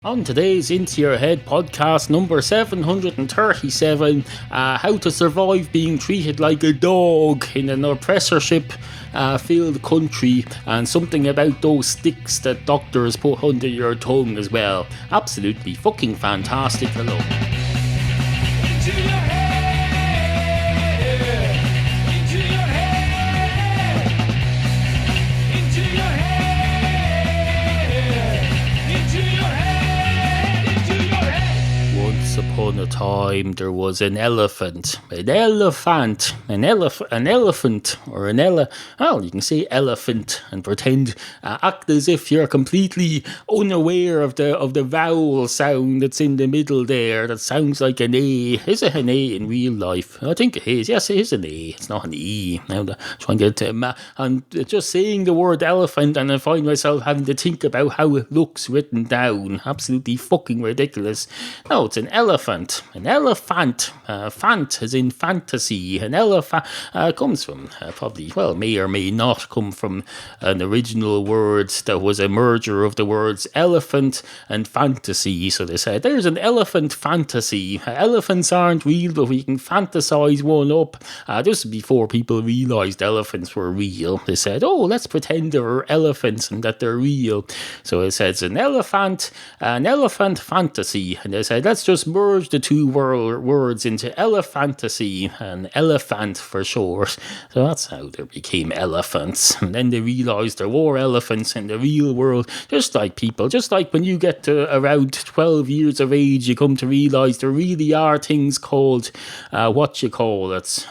On today's Into Your Head podcast number 737, how to survive being treated like a dog in an oppressorship filled country, and something about those sticks that doctors put under your tongue as well. Absolutely fucking fantastic. Hello. Into your head. Upon a time there was an elephant, well, you can say elephant and pretend, act as if you're completely unaware of the vowel sound that's in the middle there, that sounds like an A. Is it an A in real life? I think it is. Yes, it is an A. It's not an E. Now trying to get I'm just saying the word elephant and I find myself having to think about how it looks written down. Absolutely fucking ridiculous. No, it's an elephant. An elephant. Fant as in fantasy. An elephant comes from may or may not come from an original word that was a merger of the words elephant and fantasy. So they said there's an elephant fantasy. Elephants aren't real, but we can fantasize one up. This was before people realized elephants were real. They said, oh, let's pretend they're elephants and that they're real. So it says an elephant fantasy. And they said, let's just merge the two words into elephantasy, and elephant for short. So that's how there became elephants. And then they realised there were elephants in the real world, just like people. Just like when you get to around 12 years of age, you come to realise there really are things called, dragons.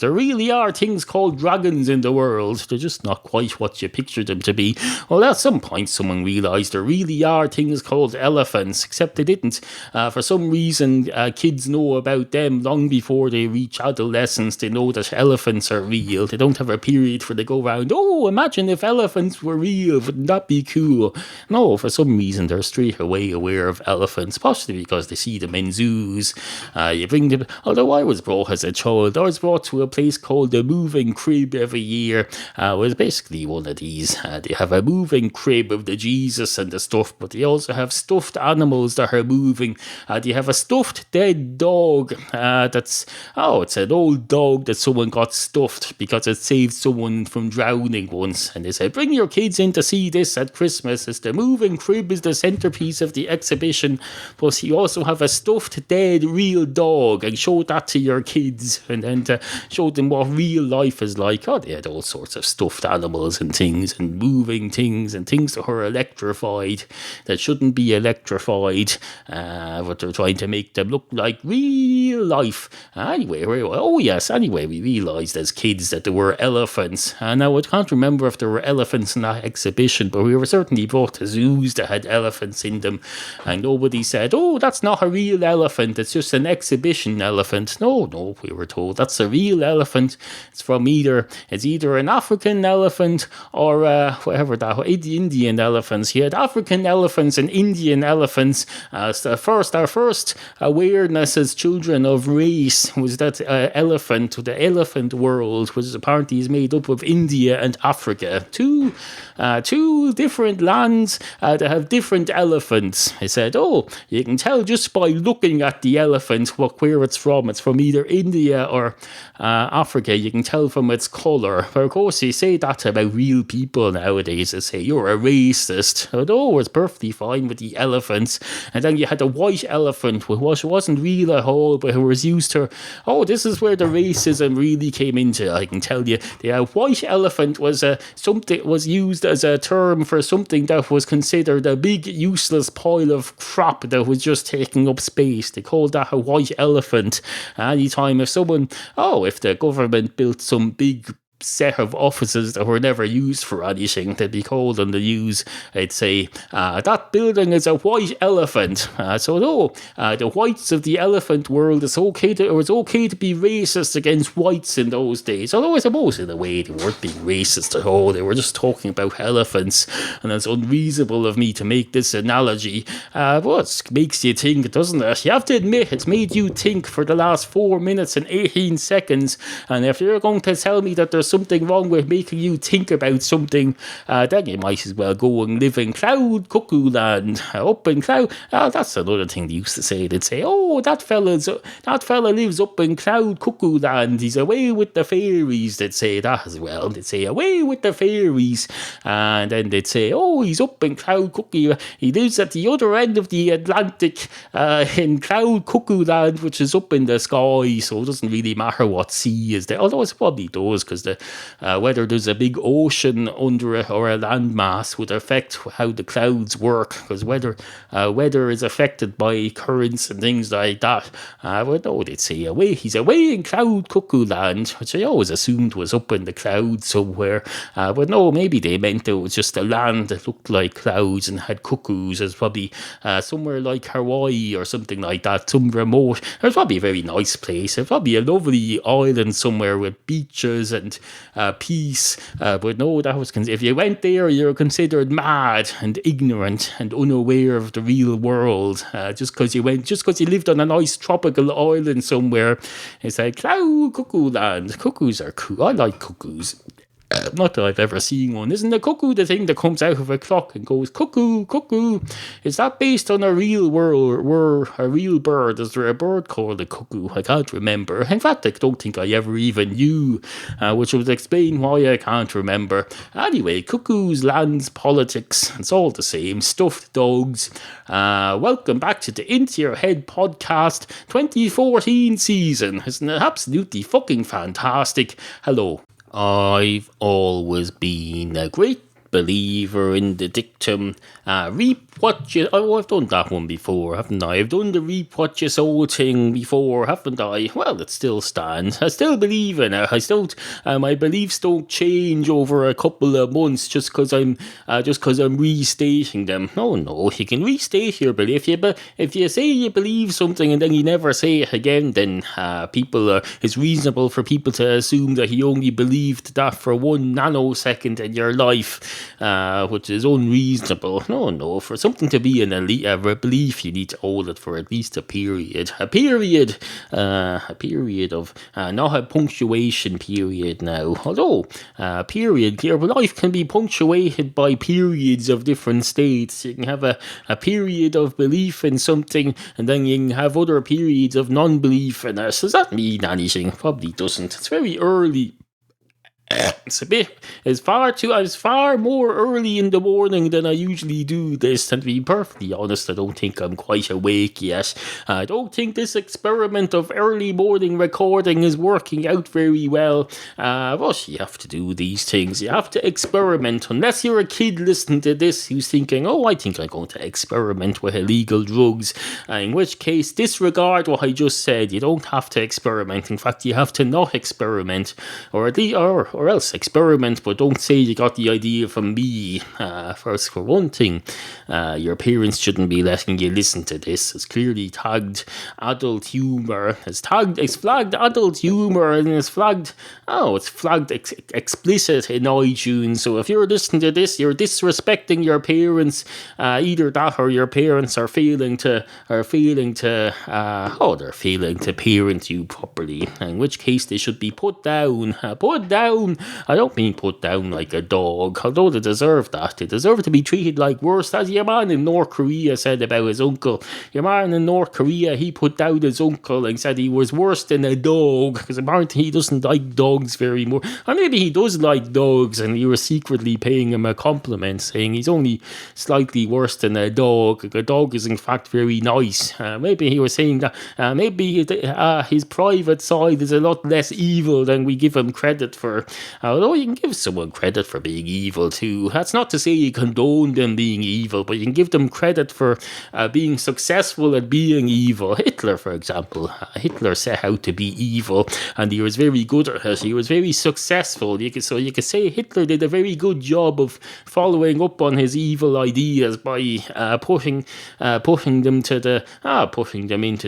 There really are things called dragons in the world. They're just not quite what you picture them to be. Well, at some point someone realised there really are things called elephants, except they didn't. For some reason, kids know about them long before they reach adolescence. They know that elephants are real. They don't have a period where they go around, oh, imagine if elephants were real. Wouldn't that be cool? No, for some reason, they're straight away aware of elephants, possibly because they see them in zoos. You bring them, although I was brought as a child, I was brought to a place called the Moving Crib every year. It was basically one of these. They have a moving crib of the Jesus and the stuff, but they also have stuffed animals that are moving. They have a stuffed dead dog it's an old dog that someone got stuffed because it saved someone from drowning once. And they said, bring your kids in to see this at Christmas. As the moving crib is the centerpiece of the exhibition. Plus, you also have a stuffed dead real dog, and show that to your kids, and then to show them what real life is like. Oh, they had all sorts of stuffed animals and things, and moving things, and things that were electrified that shouldn't be electrified. But they're trying to make them look like real life. Anyway, we realised as kids that there were elephants. Now, I can't remember if there were elephants in that exhibition, but we were certainly brought to zoos that had elephants in them. And nobody said, oh, that's not a real elephant, it's just an exhibition elephant. No, we were told that's a real elephant. It's either an African elephant or whatever that, Indian elephants. You had African elephants and Indian elephants. Our first awareness as children of race was that the elephant world, which apparently is made up of India and Africa. Two different lands that have different elephants. I said, oh, you can tell just by looking at the elephant where it's from. It's from either India or Africa. You can tell from its colour. But of course, you say that about real people nowadays. They say you're a racist. Although it's perfectly fine with the elephants. And then you had a white elephant, which wasn't real at all, but who was used to, this is where the racism really came into. I can tell you, the white elephant was used as a term for something that was considered a big useless pile of crap that was just taking up space. They called that a white elephant. Anytime if the government built some big set of offices that were never used for anything, they'd be called on the news. They'd say, that building is a white elephant. The whites of the elephant world, it was okay to be racist against whites in those days. Although I suppose in a way they weren't being racist at all. They were just talking about elephants, and it's unreasonable of me to make this analogy. But it makes you think, doesn't it? You have to admit, it's made you think for the last 4 minutes and 18 seconds. And if you're going to tell me that there's something wrong with making you think about something, then you might as well go and live in cloud cuckoo land, up in cloud. That's another thing they used to say. They'd say, oh, that fella lives up in cloud cuckoo land. He's away with the fairies. They'd say that as well. They'd say, away with the fairies. And then they'd say, oh, he's up in cloud cuckoo. He lives at the other end of the Atlantic, in cloud cuckoo land, which is up in the sky. So it doesn't really matter what sea is there. Although it probably does, because whether there's a big ocean under it or a landmass would affect how the clouds work, because weather is affected by currents and things like that. But no, they'd say he's away in cloud cuckoo land, which I always assumed was up in the clouds somewhere. But no, maybe they meant it was just a land that looked like clouds and had cuckoos. It's probably somewhere like Hawaii or something like that, some remote. It's probably a very nice place. It's probably a lovely island somewhere with beaches and peace. But no, that was if you went there, you were considered mad and ignorant and unaware of the real world. Just because you lived on a nice tropical island somewhere. It's like cloud cuckoo land. Cuckoos are cool. I like cuckoos. Not that I've ever seen one. Isn't the cuckoo the thing that comes out of a clock and goes cuckoo, cuckoo? Is that based on a real a real bird? Is there a bird called a cuckoo? I can't remember. In fact, I don't think I ever even knew, which would explain why I can't remember. Anyway, cuckoos, lands, politics, it's all the same. Stuffed dogs. Welcome back to the Into Your Head podcast 2014 season. Isn't it absolutely fucking fantastic? Hello. I've always been a great believer in the dictum, reap what you... Oh, I've done that one before, haven't I? I've done the reap what you sow thing before, haven't I? Well, it still stands. I still believe in it. My beliefs don't change over a couple of months just because I'm restating them. No, you can restate your belief. If you say you believe something and then you never say it again, then it's reasonable for people to assume that you only believed that for 1 nanosecond in your life, which is unreasonable. No, for something to be a belief, you need to hold it for at least a period of, not a punctuation period now, although your life can be punctuated by periods of different states. You can have a period of belief in something, and then you can have other periods of non-belief in it. Does that mean anything? Probably doesn't. It's very early. It's far more early in the morning than I usually do this, and to be perfectly honest, I don't think I'm quite awake yet. I don't think this experiment of early morning recording is working out very well. But you have to do these things. You have to experiment, unless you're a kid listening to this who's thinking, oh, I think I'm going to experiment with illegal drugs, in which case disregard what I just said. You don't have to experiment. In fact, you have to not experiment, or else experiment, but don't say you got the idea from me. First, for one thing, your parents shouldn't be letting you listen to this. It's clearly tagged adult humor. It's flagged adult humor, and it's flagged explicit in iTunes. So if you're listening to this, you're disrespecting your parents. Either that, or your parents are failing to parent you properly. In which case, they should be put down. I don't mean put down like a dog, although they deserve that. They deserve to be treated like worse, as your man in North Korea said about his uncle. Your man in North Korea, he put down his uncle and said he was worse than a dog, because apparently he doesn't like dogs very much. Or maybe he does like dogs, and he was secretly paying him a compliment, saying he's only slightly worse than a dog. A dog is in fact very nice. Maybe he was saying that maybe his private side is a lot less evil than we give him credit for. Although you can give someone credit for being evil too. That's not to say you condone them being evil, but you can give them credit for being successful at being evil. Hitler, for example. Hitler set out to be evil, and he was very good at it. He was very successful. You could say Hitler did a very good job of following up on his evil ideas by pushing them into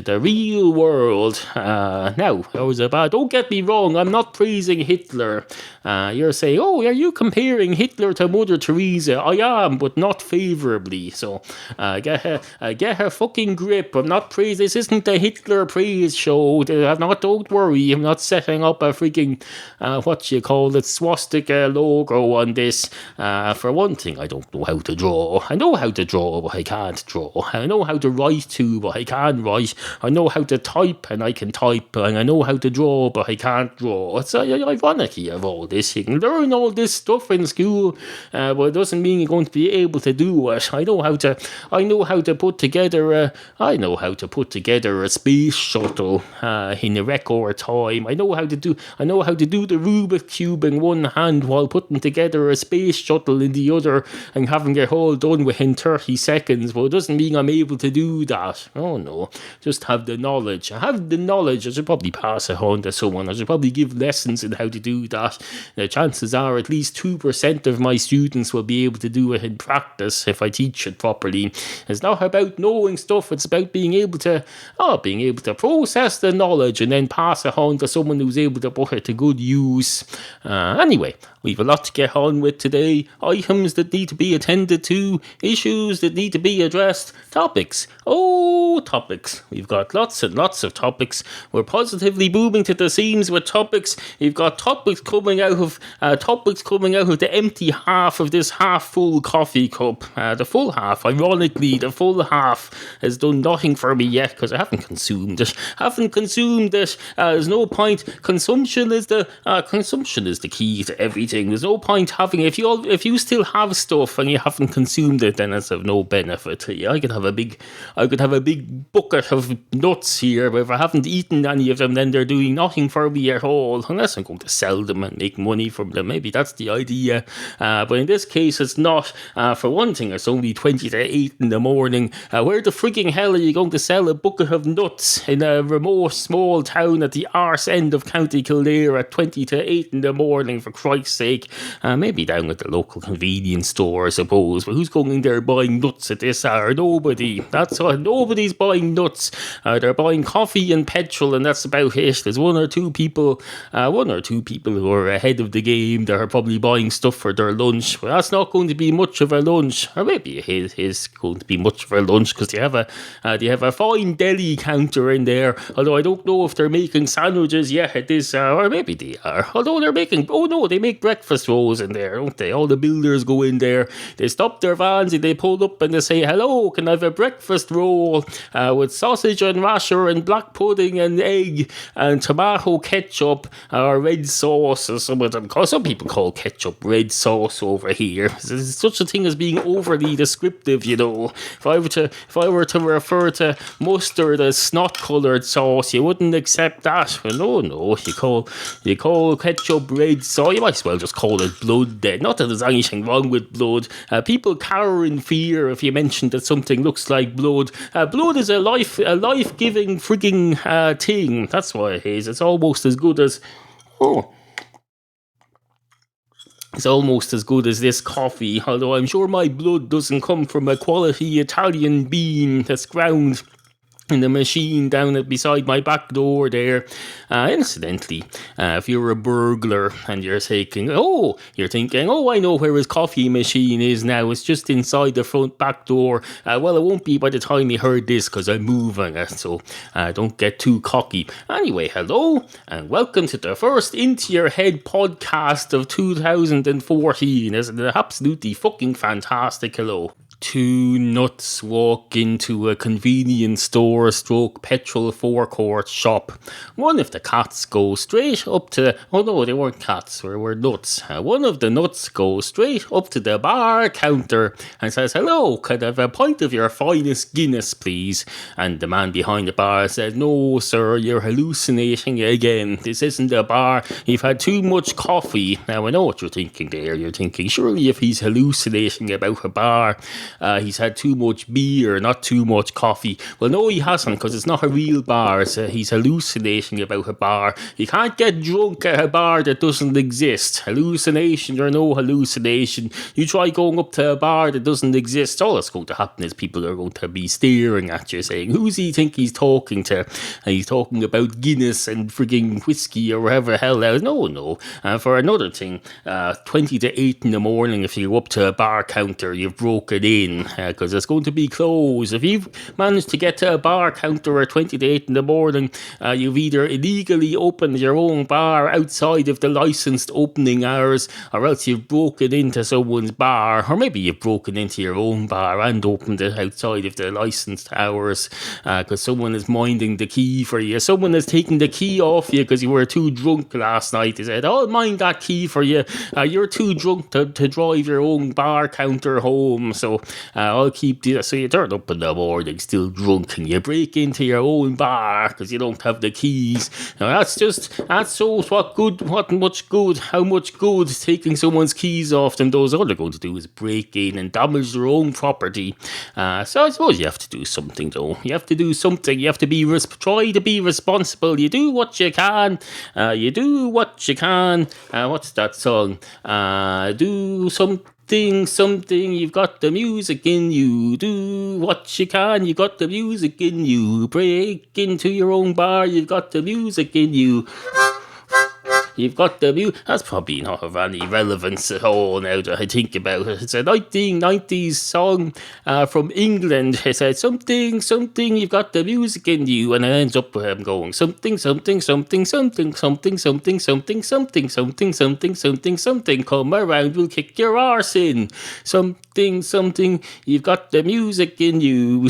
the real world. Now, don't get me wrong. I'm not praising Hitler. You're saying, oh, are you comparing Hitler to Mother Teresa? I am, but not favourably. So get her fucking grip. I'm not praising. This isn't the Hitler praise show. Don't worry. I'm not setting up a freaking swastika logo on this. For one thing, I don't know how to draw. I know how to draw, but I can't draw. I know how to write too, but I can't write. I know how to type, and I can type, and I know how to draw, but I can't draw. It's ironic of all this. You can learn all this stuff in school, but it doesn't mean you're going to be able to do it. I know how to put together a space shuttle in a record time. I know how to do the Rubik's Cube in one hand while putting together a space shuttle in the other and having it all done within 30 seconds. But it doesn't mean I'm able to do that. Oh no, just have the knowledge. I should probably pass it on to someone. I should probably give lessons in how to do that. The chances are at least 2% of my students will be able to do it in practice if I teach it properly. It's not about knowing stuff. It's about being able to process the knowledge and then pass it on to someone who's able to put it to good use. Anyway, we've a lot to get on with today. Items that need to be attended to, issues that need to be addressed, topics. Oh, topics. We've got lots and lots of topics. We're positively booming to the seams with topics. We've got topics coming out of the empty half of this half-full coffee cup. The full half, ironically, has done nothing for me yet because I haven't consumed it. There's no point. Consumption is the key to everything. There's no point having if you still have stuff and you haven't consumed it, then it's of no benefit to you. I could have a big bucket of nuts here, but if I haven't eaten any of them, then they're doing nothing for me at all, unless I'm going to sell them and make money from them. Maybe that's the idea. But in this case, it's not. For one thing, it's only 20 to 8 in the morning. Where the freaking hell are you going to sell a bucket of nuts in a remote small town at the arse end of County Kildare at 20 to 8 in the morning, for Christ's sake? Maybe down at the local convenience store, I suppose. But who's going there buying nuts at this hour? Nobody. That's all. Nobody's buying nuts. They're buying coffee and petrol, and that's about it. There's one or two people who are ahead of the game. They're probably buying stuff for their lunch. But that's not going to be much of a lunch, or maybe it is going to be much of a lunch because they have a fine deli counter in there. Although I don't know if they're making sandwiches yet at this hour, or maybe they are. Although they make breakfast rolls in there, don't they? All the builders go in there. They stop their vans and they pull up and they say, "Hello, can I have a breakfast roll with sausage and rasher and black pudding and egg and tomato ketchup or red sauce?" Or some people call ketchup red sauce over here. There's such a thing as being overly descriptive, you know. If I were to refer to mustard as snot-coloured sauce, you wouldn't accept that. No, you call ketchup red sauce. You might as well just call it blood then. Not that there's anything wrong with blood. People cower in fear if you mention that something looks like blood. Blood is a life-giving frigging thing. That's why it is. It's almost as good as this coffee, although I'm sure my blood doesn't come from a quality Italian bean that's ground in the machine down beside my back door there. Incidentally, if you're a burglar and you're thinking, I know where his coffee machine is now. It's just inside the front back door. Well, it won't be by the time you heard this because I'm moving it, so don't get too cocky. Anyway, hello and welcome to the first Into Your Head podcast of 2014. Isn't it absolutely fucking fantastic? Hello. Two nuts walk into a convenience store / petrol forecourt shop. One of the cats goes straight up to... Oh no, they weren't cats, they were nuts. One of the nuts goes straight up to the bar counter and says, "Hello, could I have a pint of your finest Guinness, please?" And the man behind the bar says, "No, sir, you're hallucinating again. This isn't a bar. You've had too much coffee." Now, I know what you're thinking there. You're thinking, surely if he's hallucinating about a bar, he's had too much beer, not too much coffee. Well, no, he hasn't, because it's not a real bar. He's hallucinating about a bar. You can't get drunk at a bar that doesn't exist. Hallucination or no hallucination. You try going up to a bar that doesn't exist, all that's going to happen is people are going to be staring at you saying, who's he think he's talking to? And he's talking about Guinness and frigging whiskey or whatever the hell else. No. For another thing, 20 to 8 in the morning, if you go up to a bar counter, you've broken in, because it's going to be closed. If you've managed to get to a bar counter at 20 to 8 in the morning, you've either illegally opened your own bar outside of the licensed opening hours, or else you've broken into someone's bar, or maybe you've broken into your own bar and opened it outside of the licensed hours, because someone is minding the key for you. Someone is taking the key off you because you were too drunk last night. They said, I'll mind that key for you. You're too drunk to drive your own bar counter home, so I'll keep this. So you turn up in the morning still drunk and you break into your own bar because you don't have the keys. Now that shows how much good taking someone's keys off them does. All they're going to do is break in and damage their own property. So I suppose you have to do something, though. You have to do something. You have to try to be responsible. You do what you can. What's that song? Do something, you've got the music in you. Do what you can, you've got the music in you. Break into your own bar, you've got the music in you. You've got the music. That's probably not of any relevance at all now that I think about it. It's a 1990s song from England. It said something, you've got the music in you. And it ends up with him going something, come around, we'll kick your arse in. Something, you've got the music in you.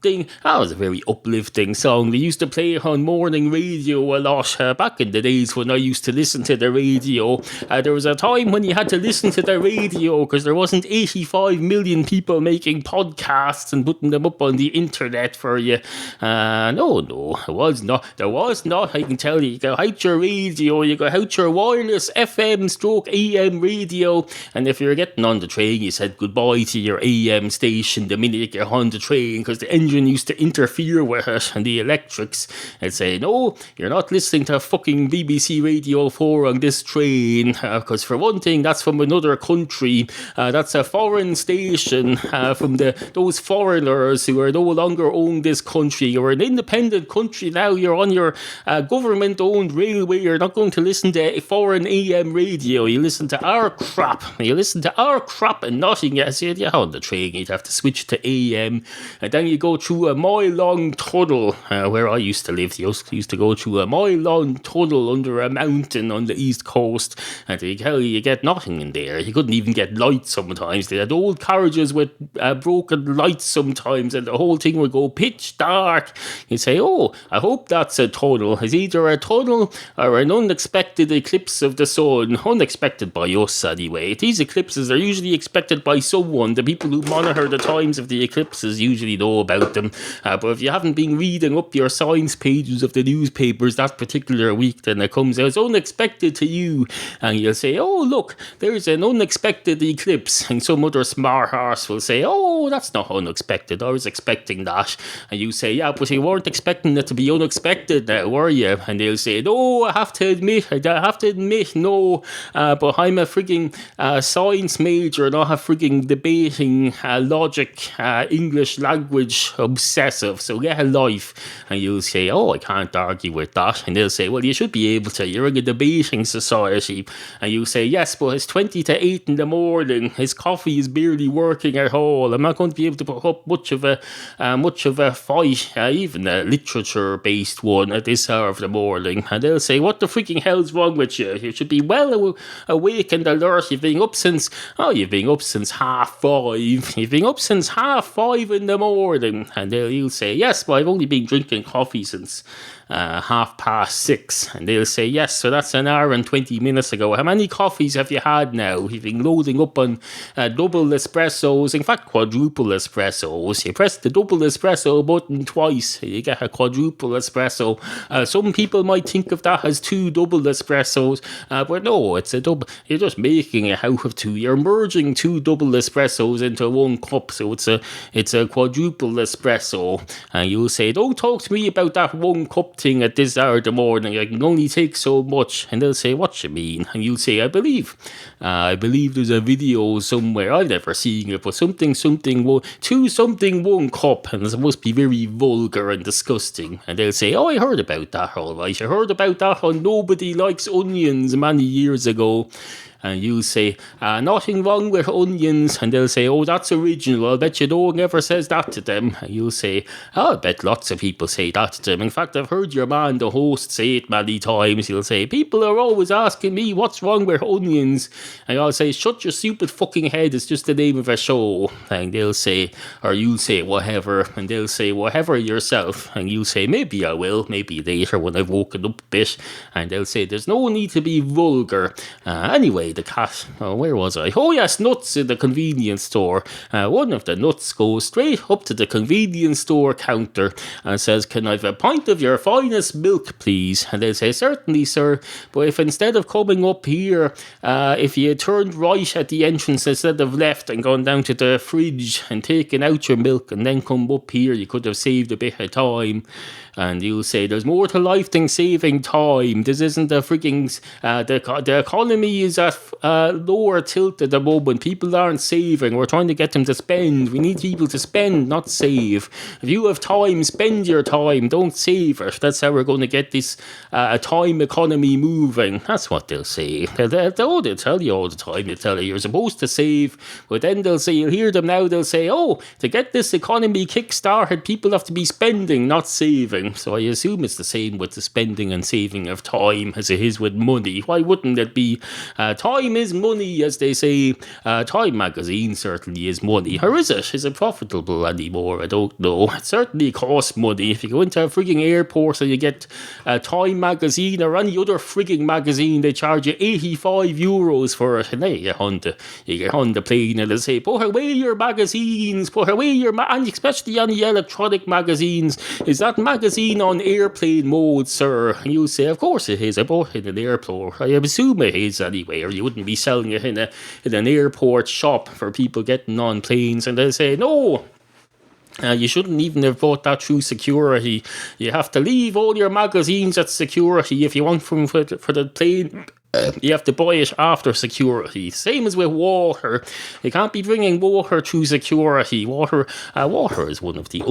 That was a very uplifting song. They used to play it on morning radio a lot back in the days when I used to listen to the radio. There was a time when you had to listen to the radio because there wasn't 85 million people making podcasts and putting them up on the internet for you. No, it was not. There was not, I can tell you. You go out your radio, you go out your wireless FM/AM radio, and if you're getting on the train, you said goodbye to your AM station the minute you get on the train because the engine used to interfere with it and the electrics and say, no, you're not listening to fucking BBC Radio 4 on this train, because for one thing, that's from another country. That's a foreign station from those foreigners who are no longer own this country. You're an independent country now. You're on your government-owned railway. You're not going to listen to foreign AM radio. You listen to our crap. And nothing else. You're on the train. You'd have to switch to AM, and then you go through a mile-long tunnel where I used to live. You used to go through a mile-long tunnel under a mountain on the east coast, and they tell you get nothing in there. You couldn't even get lights sometimes. They had old carriages with broken lights sometimes, and the whole thing would go pitch dark. You'd say, oh, I hope that's a tunnel. It's either a tunnel or an unexpected eclipse of the sun. Unexpected by us, anyway. These eclipses are usually expected by someone. The people who monitor the times of the eclipses usually know about them. But if you haven't been reading up your science pages of the newspapers that particular week, then it comes out as unexpected to you, and you'll say, oh, look, there's an unexpected eclipse, and some other smart arse will say, oh, that's not unexpected, I was expecting that. And you say, yeah, but you weren't expecting it to be unexpected now, were you? And they'll say, no, I have to admit, no, but I'm a frigging science major, and I have frigging debating logic, English language obsessive, so get a life. And you'll say, oh, I can't argue with that. And they'll say, well, you should be able to, you're in a debating society. And you say, yes, but it's 20 to 8 in the morning, his coffee is barely working at all, I'm not going to be able to put up much of a fight, even a literature based one at this hour of the morning. And they'll say, what the freaking hell's wrong with you? You should be well awake and alert. You've been up since half 5. You've been up since half 5 in the morning. And you'll say, yes, but I've only been drinking coffee since 6:30. And they'll say, yes, so that's podcasts an hour and 20 minutes ago. How many coffees have you had now? You've been loading up on double espressos, in fact quadruple espressos. You press the double espresso button twice, you get a quadruple espresso. Some people might think of that as 2 double espressos, but no, it's a double. You're just making it out of 2. You're merging 2 double espressos into 1 cup, so it's a quadruple espresso. And you'll say, don't talk to me about that 1 cup thing at this hour of the morning. I can only take so much. And they'll say, what you mean? And you'll say, I believe there's a video somewhere. I've never seen it, but something 1 cup, and it must be very vulgar and disgusting. And they'll say, oh, I heard about that, all right. I heard about that on Nobody Likes Onions many years ago. And you'll say, nothing wrong with onions. And they'll say, oh, that's original. I'll bet you no one ever says that to them. And you'll say, I'll bet lots of people say that to them. In fact, I've heard your man, the host, say it many times. He'll say, people are always asking me what's wrong with onions. And I'll say, shut your stupid fucking head. It's just the name of a show. And they'll say, or you'll say, whatever. And they'll say, whatever yourself. And you'll say, maybe I will. Maybe later when I've woken up a bit. And they'll say, there's no need to be vulgar. Anyway, the cat, where was I? Oh yes, nuts in the convenience store. One of the nuts goes straight up to the convenience store counter and says, can I have a pint of your finest milk, please? And they say, certainly, sir, but if instead of coming up here, if you turned right at the entrance instead of left and gone down to the fridge and taken out your milk and then come up here, you could have saved a bit of time. And you'll say, there's more to life than saving time. This isn't a freaking... the economy is at lower tilt at the moment. People aren't saving. We're trying to get them to spend. We need people to spend, not save. If you have time, spend your time. Don't save it. That's how we're going to get this time economy moving. That's what they'll say. They'll tell you all the time. They'll tell you you're supposed to save. But then they'll say, you'll hear them now, they'll say, oh, to get this economy kick-started, people have to be spending, not saving. So I assume it's the same with the spending and saving of time as it is with money. Why wouldn't it be? Time is money, as they say. Time magazine certainly is money. Or is it? Is it profitable anymore? I don't know. It certainly costs money. If you go into a frigging airport and you get Time magazine or any other frigging magazine, they charge you €85 for it. And then you get on the plane and they say, put away your magazines, put away your... and especially on the electronic magazines. Is that magazine on airplane mode, sir? And you say, of course it is. I bought it in an airport. I assume it is anyway, or you wouldn't be selling it in an airport shop for people getting on planes. And they say, no, you shouldn't even have bought that through security. You have to leave all your magazines at security if you want them for the plane. You have to buy it after security. Same as with water. You can't be bringing water through security. Water is one of the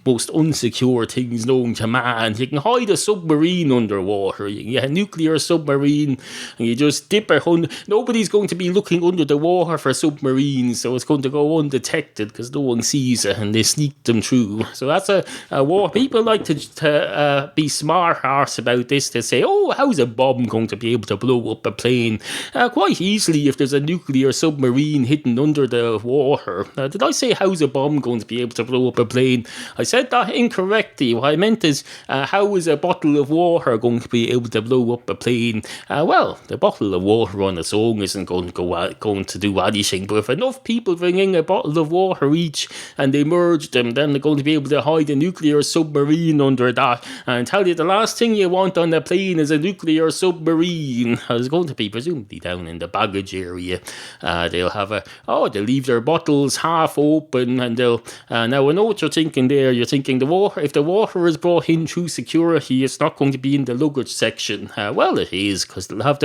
most unsecure things known to man. You can hide a submarine underwater. You can get a nuclear submarine and you just dip it under. Nobody's going to be looking under the water for submarines, so it's going to go undetected because no one sees it and they sneak them through. So that's a war. People like to be smart arse about this. They say, oh, how's a bomb going to be able to blow up a plane? Quite easily if there's a nuclear submarine hidden under the water. Did I say how's a bomb going to be able to blow up a plane? I said that incorrectly. What I meant is how is a bottle of water going to be able to blow up a plane? Well, the bottle of water on its own isn't going to do anything, but if enough people bring in a bottle of water each and they merge them, then they're going to be able to hide a nuclear submarine under that. And tell you, the last thing you want on a plane is a nuclear submarine. It's going to be presumably down in the baggage area. They'll leave their bottles half open, and they'll now I know what you're thinking there. You're thinking if the water is brought in through security, it's not going to be in the luggage section. Well, it is, because they'll have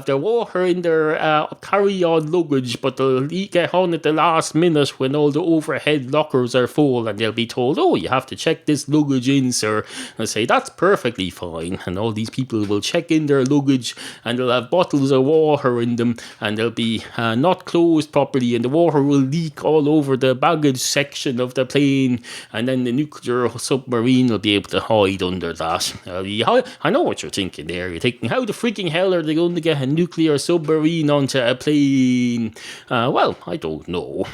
their water in their carry-on luggage, but they'll get on at the last minute when all the overhead lockers are full, and they'll be told, oh, you have to check this luggage in, sir. And say, that's perfectly fine. And all these people will check in their luggage and they'll have bottles of water in them, and they'll be not closed properly, and the water will leak all over the baggage section of the plane, and then the nuclear submarine will be able to hide under that. I know what you're thinking there. You're thinking, how the freaking hell are they going to get a nuclear submarine onto a plane? Well, I don't know.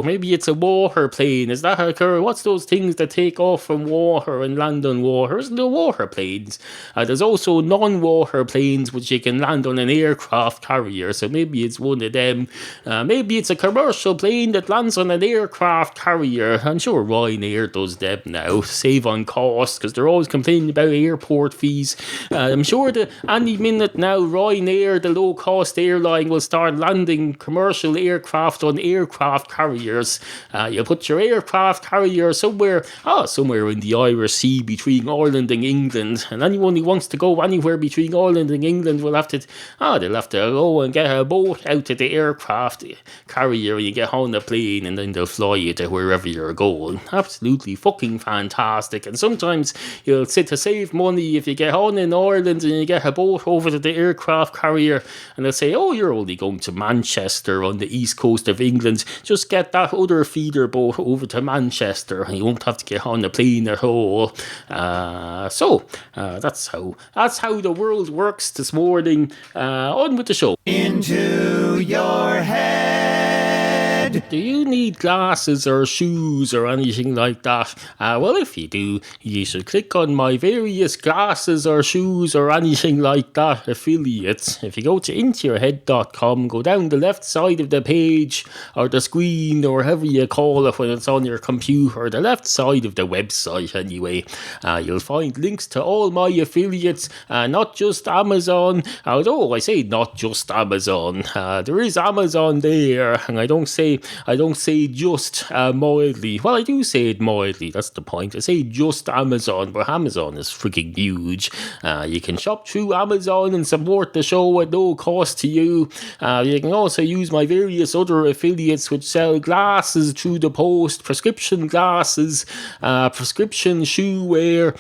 Maybe it's a water plane. Is that occur? What's those things that take off from water and land on water? Isn't there water planes? There's also non-water planes which you can land on an aircraft carrier, so maybe it's one of them. Maybe it's a commercial plane that lands on an aircraft carrier. I'm sure Ryanair does them now, save on cost, because they're always complaining about airport fees. I'm sure that any minute now Ryanair, the low-cost airline, will start landing commercial aircraft on aircraft carriers. You put your aircraft carrier somewhere in the Irish Sea between Ireland and England, and anyone who wants to go anywhere between Ireland and England will have to go and get a boat out to the aircraft carrier, and you get on the plane, and then they'll fly you to wherever you're going. Absolutely fucking fantastic. And sometimes you'll sit to save money if you get on in Ireland and you get a boat over to the aircraft carrier, and they'll say, oh, you're only going to Manchester on the east coast of England, just get that other feeder boat over to Manchester and you won't have to get on the plane at all. So that's how the world works this morning. On with the show. Into your head. Do you need glasses or shoes or anything like that? Well, if you do, you should click on my various glasses or shoes or anything like that affiliates. If you go to intoyourhead.com, go down the left side of the page or the screen or however you call it when it's on your computer, the left side of the website anyway, you'll find links to all my affiliates, not just Amazon. Although I say not just Amazon, there is Amazon there, and I don't say just mildly. Well, I do say it mildly, that's the point. I say just Amazon, but Amazon is freaking huge. You can shop through Amazon and support the show at no cost to you. You can also use my various other affiliates which sell glasses through the post, prescription glasses, prescription shoe wear,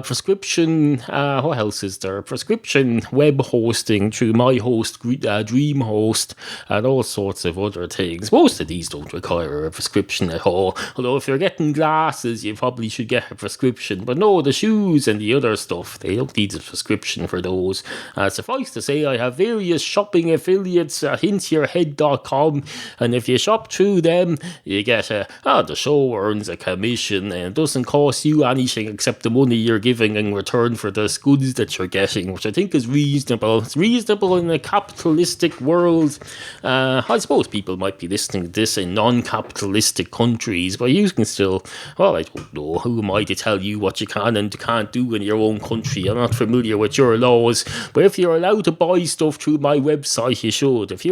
prescription, what else is there? Prescription web hosting through my host, DreamHost, and all sorts of other things. Most of these don't require a prescription at all, although if you're getting glasses you probably should get a prescription. But no, the shoes and the other stuff, they don't need a prescription for those. Suffice to say, I have various shopping affiliates at intoyourhead.com, and if you shop through them you get the show earns a commission, and it doesn't cost you anything except the money you're giving in return for the goods that you're getting, which I think is reasonable. It's reasonable in a capitalistic world. I suppose people might be listening to this in non-capitalistic countries, but you can still, well, I don't know, who am I to tell you what you can and can't do in your own country? I'm not familiar with your laws, but if you're allowed to buy stuff through my website, you should. If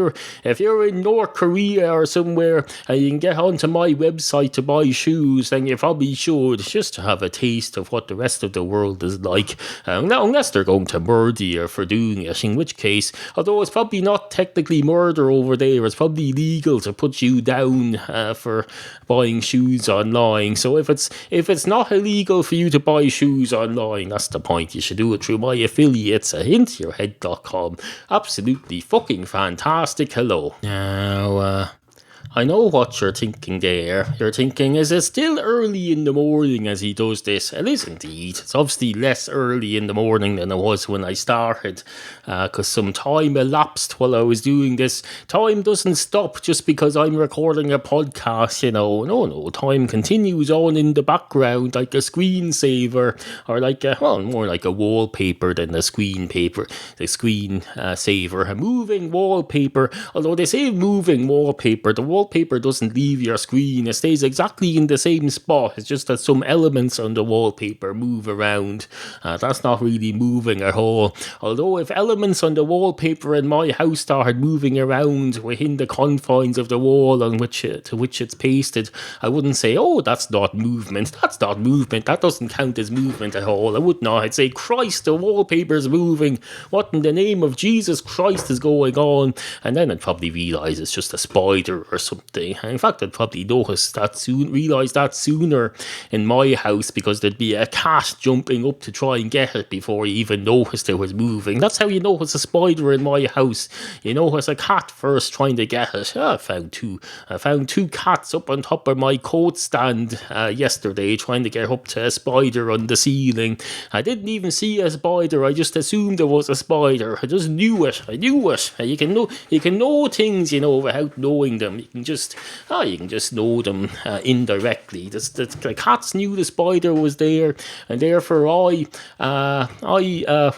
you're in North Korea or somewhere and you can get onto my website to buy shoes, then you probably should, just to have a taste of what the rest of the world is like. Unless they're going to murder you for doing it, in which case, although it's probably not technically murder over there, it's probably legal to put you down for buying shoes online. So if it's not illegal for you to buy shoes online, that's the point. You should do it through my affiliates at intoyourhead.com. Absolutely fucking fantastic. Hello. Now, I know what you're thinking there. You're thinking, is it still early in the morning as he does this? It is indeed. It's obviously less early in the morning than it was when I started, because some time elapsed while I was doing this. Time doesn't stop just because I'm recording a podcast, you know. No, time continues on in the background like a screensaver, or more like a wallpaper than a screenpaper. The screen saver, a moving wallpaper. Although they say moving wallpaper, the wallpaper doesn't leave your screen. It stays exactly in the same spot. It's just that some elements on the wallpaper move around. That's not really moving at all. Although if elements on the wallpaper in my house started moving around within the confines of the wall on which to which it's pasted, I wouldn't say, oh, that's not movement. That's not movement. That doesn't count as movement at all. I would not. I'd say, Christ, the wallpaper's moving. What in the name of Jesus Christ is going on? And then I'd probably realise it's just a spider or something. And in fact, I'd probably realise that sooner in my house, because there'd be a cat jumping up to try and get it before you even noticed it was moving. That's how you know it's a spider in my house. You know it's a cat first trying to get it. I found two cats up on top of my coat stand yesterday trying to get up to a spider on the ceiling. I didn't even see a spider. I just assumed there was a spider. I just knew it. You can know things, without knowing them. You can just know them indirectly. The cats knew the spider was there, and therefore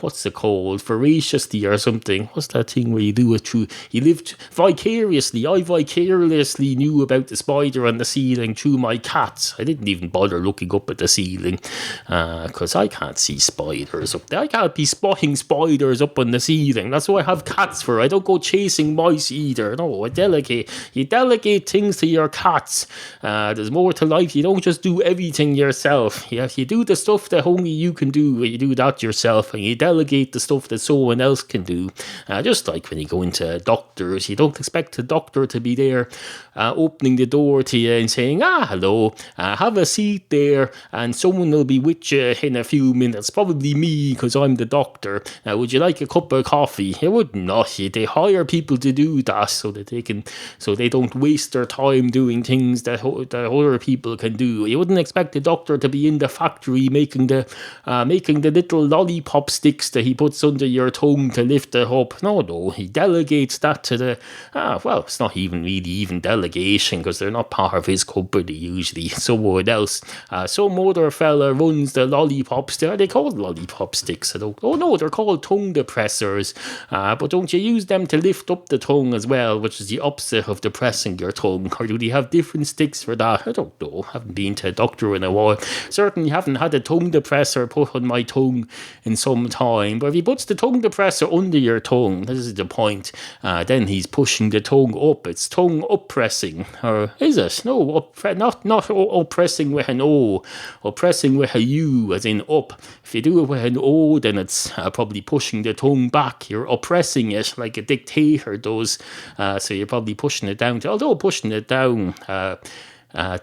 what's it called? Voraciously or something. What's that thing where you do it through? You lived vicariously. I vicariously knew about the spider on the ceiling through my cats. I didn't even bother looking up at the ceiling because I can't see spiders up there. I can't be spotting spiders up on the ceiling. That's what I have cats for. I don't go chasing mice either. No, you delegate things to your cats. There's more to life. You don't just do everything yourself. You do the stuff that only you can do. You do that yourself, and you delegate the stuff that someone else can do. Just like when you go into doctors, you don't expect a doctor to be there opening the door to you and saying, hello, have a seat there, and someone will be with you in a few minutes. Probably me, because I'm the doctor. Would you like a cup of coffee? You would not. They hire people to do that so they don't waste their time doing things that other people can do. You wouldn't expect the doctor to be in the factory making the little lollipop sticks that he puts under your tongue to lift it up. No, he delegates that to the it's not even delegation, because they're not part of his company usually. Someone else, some other fella runs the lollipop sticks. Are they called lollipop sticks? They're called tongue depressors. But don't you use them to lift up the tongue as well, which is the opposite of depressing your tongue? Or do they have different sticks for that? I don't know. I haven't been to a doctor in a while. Certainly haven't had a tongue depressor put on my tongue in some time. But if he puts the tongue depressor under your tongue, this is the point, then he's pushing the tongue up. It's tongue oppressing. Or is it? No, not oppressing with an O. Oppressing with a U, as in up. If you do it with an O, then it's probably pushing the tongue back. You're oppressing it like a dictator does. So you're probably pushing it down. Although pushing it down,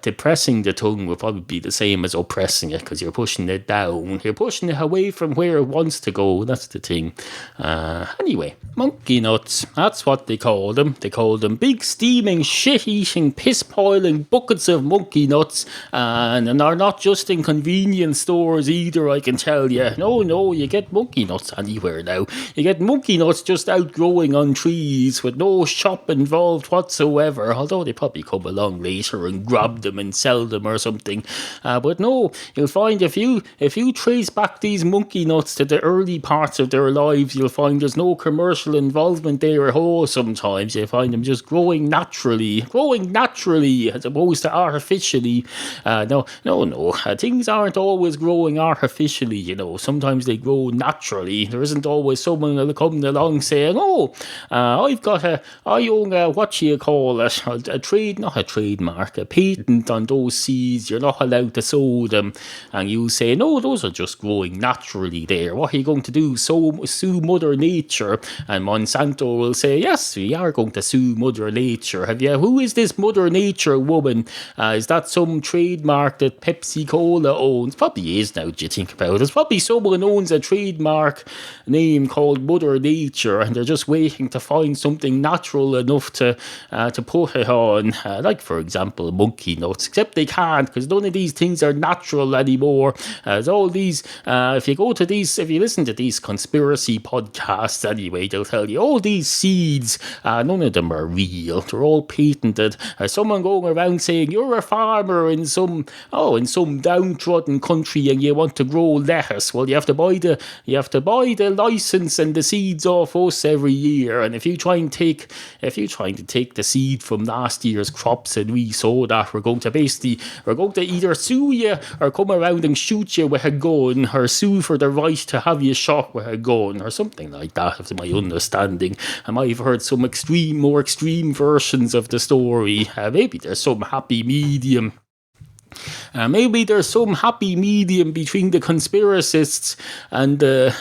depressing the tongue will probably be the same as oppressing it, because you're pushing it down. You're pushing it away from where it wants to go. That's the thing. Anyway, monkey nuts. That's what they call them. They call them big, steaming, shit-eating, piss-piling buckets of monkey nuts. And are not just in convenience stores either, I can tell you. No, you get monkey nuts anywhere now. You get monkey nuts just outgrowing on trees with no shop involved whatsoever. Although they probably come along later and grab them and sell them or something. But no, you'll find if you trace back these monkey nuts to the early parts of their lives, you'll find there's no commercial involvement there at all. Sometimes you find them just growing naturally as opposed to artificially. No, things aren't always growing artificially, Sometimes they grow naturally. There isn't always someone coming along saying, I own a, what you call it, not a trademark, a patent on those seeds. You're not allowed to sow them. And you say, no, those are just growing naturally there. What are you going to do? Sue Mother Nature? And Monsanto will say, yes, we are going to sue Mother Nature. Who is this Mother Nature woman? Is that some trademark that Pepsi-Cola owns? Probably is, now that you think about it. It's probably someone owns a trademark name called Mother Nature, and they're just waiting to find something natural enough to put it on. Like, for example, monkey nuts. Except they can't, because none of these things are natural anymore. There's all these, if you listen to these conspiracy podcasts anyway, they'll tell you all these seeds, none of them are real. They're all patented. Someone going around saying you're a farmer in some downtrodden country and you want to grow lettuce. Well, you have to buy the license and the seeds off us every year. And if you're trying to take the seed from last year's crops and resow that, we're going to either sue you or come around and shoot you with a gun, or sue for the right to have you shot with a gun, or something like that, is my understanding. I might have heard some more extreme versions of the story. Maybe there's some happy medium. Maybe there's some happy medium between the conspiracists and the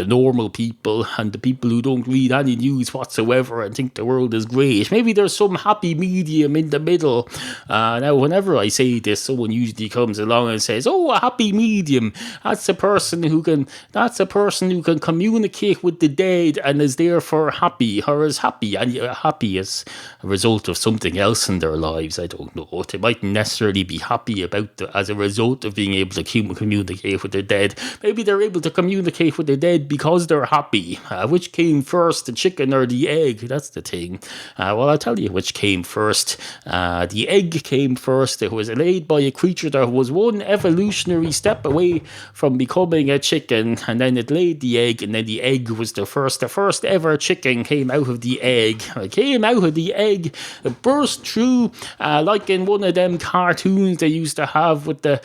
normal people and the people who don't read any news whatsoever and think the world is great. Maybe there's some happy medium in the middle. Now, whenever I say this, someone usually comes along and says, "Oh, a happy medium. That's a person who can communicate with the dead and is therefore happy, or is happy, and happy as a result of something else in their lives. I don't know. They mightn't necessarily be happy as a result of being able to communicate with the dead. Maybe they're able to communicate with the dead because they're happy. Which came first, the chicken or the egg? That's the thing. Well, I'll tell you which came first. The egg came first. It was laid by a creature that was one evolutionary step away from becoming a chicken, and then it laid the egg, and then the egg was the first. The first ever chicken came out of the egg. It came out of the egg, it burst through, like in one of them cartoons they used to have with they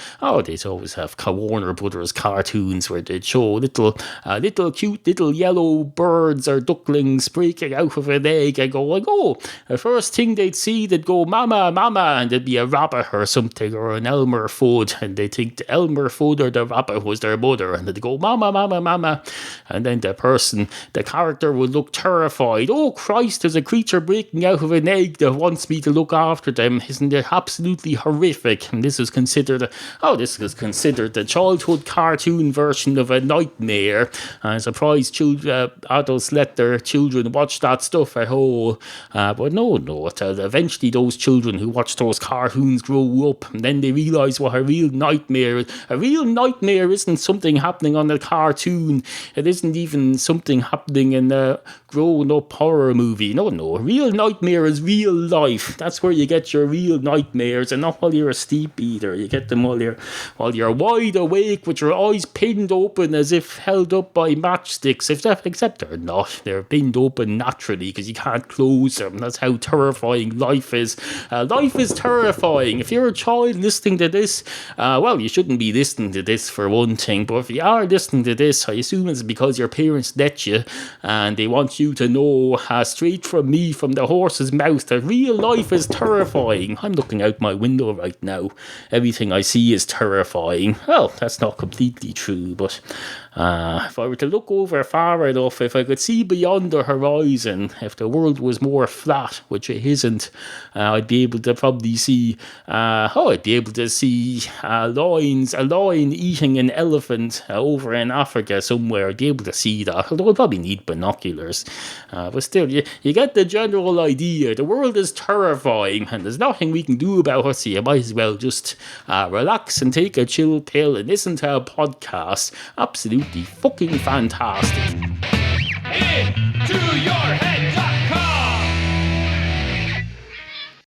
always have Warner Brothers cartoons where they'd show little cute little yellow birds or ducklings breaking out of an egg and going, oh, the first thing they'd see, they'd go, mama, mama, and there'd be a rabbit or something, or an Elmer Fudd, and they'd think the Elmer Fudd or the rabbit was their mother, and they'd go, mama, mama, mama, and then the character would look terrified. Oh Christ, there's a creature breaking out of an egg that wants me to look after them. Isn't it absolutely horrific? And this is considered the childhood cartoon version of a nightmare. I'm surprised adults let their children watch that stuff at home. But no, eventually those children who watch those cartoons grow up, and then they realise what a real nightmare is. A real nightmare isn't something happening on a cartoon. It isn't even something happening in a grown-up horror movie. No, a real nightmare is real life. That's where you get your real nightmares, and not while you're asleep either. You get them while you're wide awake with your eyes pinned open as if held up by matchsticks, except they're not. They're pinned open naturally because you can't close them. That's how terrifying life is. Life is terrifying. If you're a child listening to this, well, you shouldn't be listening to this for one thing, but if you are listening to this, I assume it's because your parents let you and they want you to know straight from me, from the horse's mouth, that real life is terrifying. I'm looking out my window right now. Everything I see is terrifying. Well, that's not completely true, but if I were to look over far enough, if I could see beyond the horizon, if the world was more flat, which it isn't, I'd be able to probably see, a lion eating an elephant over in Africa somewhere. I'd be able to see that, although I'd probably need binoculars. But still, you get the general idea. The world is terrifying, and there's nothing we can do about it, so you might as well just relax and take a chill pill and listen to a podcast. Absolutely fucking fantastic.